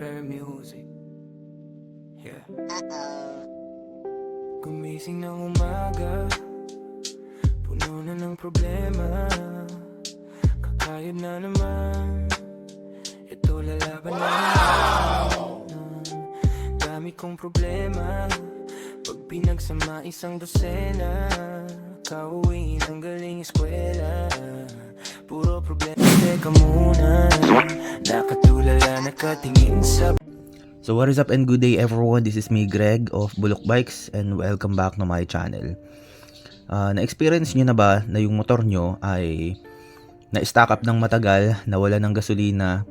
Rare music. Yeah. Gumising ng umaga, puno na ng problema. Kakayod na naman, ito lalaban na naman. Dami kong problema, pag pinagsama isang dosena. Kauwi ng galing eskwela, puro problema. Teka muna, nakatulala, nakatingin sa... So what is up and good day everyone, this is me Greg of Bulok Bikes and welcome back to my channel. Na-experience nyo na ba na yung motor nyo ay na-stack up ng matagal, nawala ng gasolina,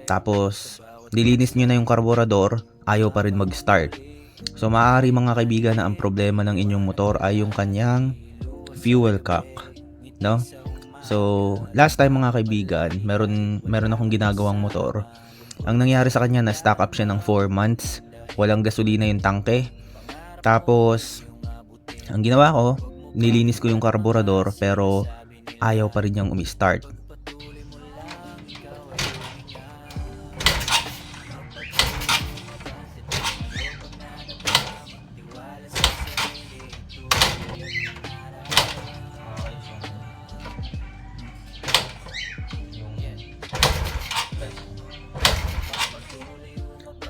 tapos nilinis nyo na yung karburador, ayaw pa rin mag-start? So maaari mga kaibigan na ang problema ng inyong motor ay yung kanyang fuel cock, no? So last time mga kaibigan, meron akong ginagawang motor. Ang nangyari sa kanya, na-stack up siya ng 4 months. Walang gasolina yung tangke. Tapos, ang ginawa ko, nilinis ko yung karburador pero ayaw pa rin niyang umi-start.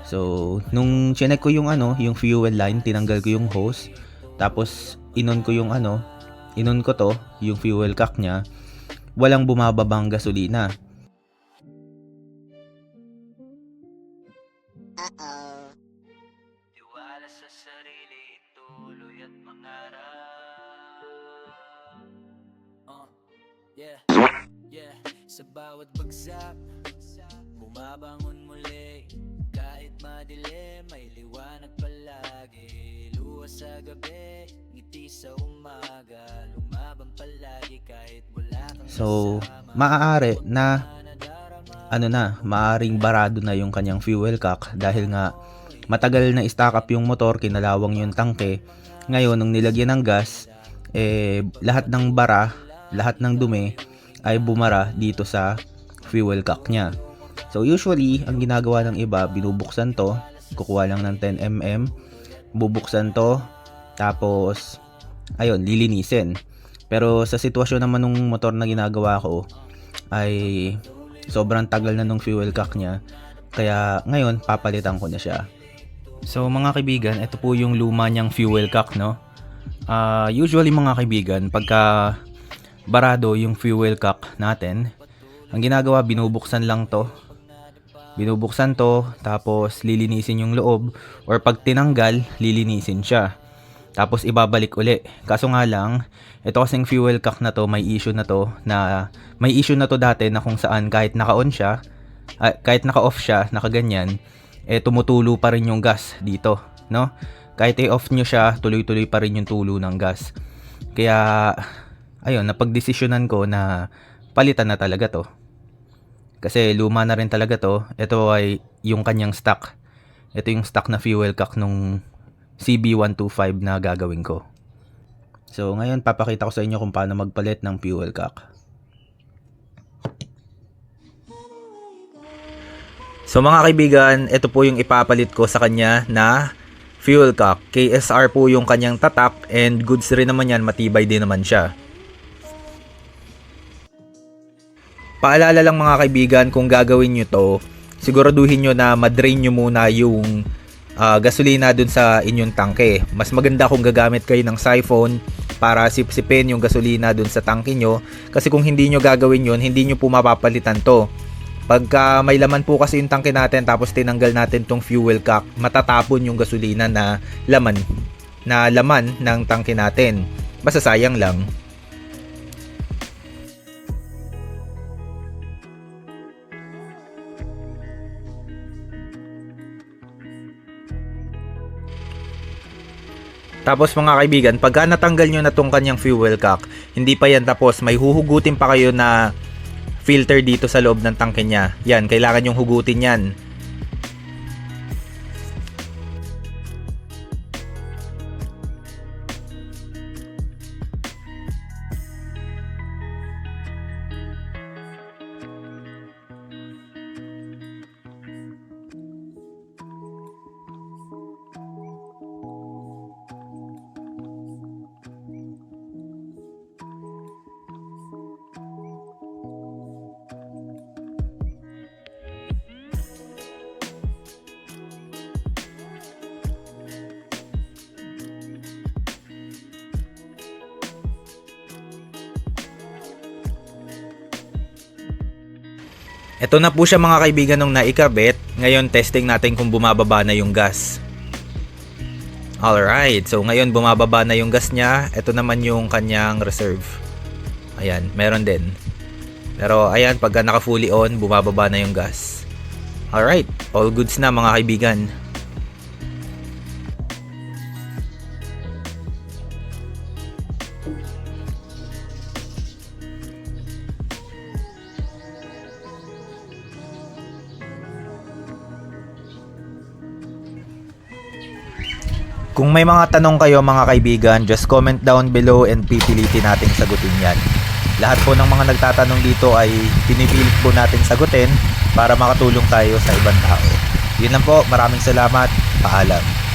So, nung chinek ko yung yung fuel line, tinanggal ko yung hose. Tapos inon ko yung inon ko to, yung fuel cock niya. Walang bumababang gasolina. Tiwala sa sarili, tuloy at mangarap. Yeah, sa bawat bagsak, bumabangon muli. Kahit madilim, may liwanag palagi. Luwas sa gabi, ngiti sa umaga. Lumaban palagi kahit wala kang So, maaari na maaring barado na yung kanyang fuel cock dahil nga matagal na stack up yung motor, kinalawang yung tangke. Ngayon, nung nilagyan ng gas, lahat ng bara, lahat ng dumi ay bumara dito sa fuel cock niya. So usually, ang ginagawa ng iba, binubuksan to, kukuha lang ng 10mm, bubuksan to, tapos ayun, lilinisin. Pero sa sitwasyon naman ng motor na ginagawa ko ay sobrang tagal na nung fuel cock niya, kaya ngayon papalitan ko na siya. So mga kaibigan, ito po yung luma niyang fuel cock, no? Usually mga kaibigan, pagka barado yung fuel cock natin, ang ginagawa, binubuksan to, tapos lilinisin yung loob, or pag tinanggal, lilinisin siya, tapos ibabalik uli. Kaso nga lang, ito kasing fuel cock na to, may issue na to dati na kung saan kahit naka-on siya, kahit naka-off siya, nakaganyan, tumutulo pa rin yung gas dito, no? Kahit i-off nyo siya, tuloy-tuloy pa rin yung tulo ng gas. Kaya ayun, napagdesisyonan ko na palitan na talaga to. Kasi luma na rin talaga to. Ito ay yung kanyang stock. Ito yung stock na fuel cock nung CB125 na gagawin ko. So ngayon papakita ko sa inyo kung paano magpalit ng fuel cock. So mga kaibigan, ito po yung ipapalit ko sa kanya na fuel cock. KSR po yung kanyang tatak, and goods rin naman yan, matibay din naman siya. Paalala lang mga kaibigan, kung gagawin nyo to, siguraduhin nyo na madrain nyo muna yung gasolina dun sa inyong tangke. Mas maganda kung gagamit kayo ng siphon para sipsipin yung gasolina dun sa tangke nyo. Kasi kung hindi nyo gagawin yun, hindi nyo po mapapalitan to. Pagka may laman po kasi yung tangke natin, tapos tinanggal natin tong fuel cock, matatapon yung gasolina na laman ng tangke natin. Basta sayang lang. Tapos mga kaibigan, pagka natanggal nyo na tong kanyang fuel cock, hindi pa yan tapos, may huhugutin pa kayo na filter dito sa loob ng tangke niya. Yan, kailangan yung hugutin yan. Ito na po siya mga kaibigan nung naikabit. Ngayon testing natin kung bumababa na yung gas. Alright, so ngayon bumababa na yung gas niya. Ito naman yung kanyang reserve. Ayan, meron din. Pero ayan, pagka naka fully on, bumababa na yung gas. Alright, all goods na mga kaibigan. Kung may mga tanong kayo mga kaibigan, just comment down below and pipilitin nating sagutin yan. Lahat po ng mga nagtatanong dito ay pinipilit po natin sagutin para makatulong tayo sa ibang tao. Yun lang po, maraming salamat, paalam.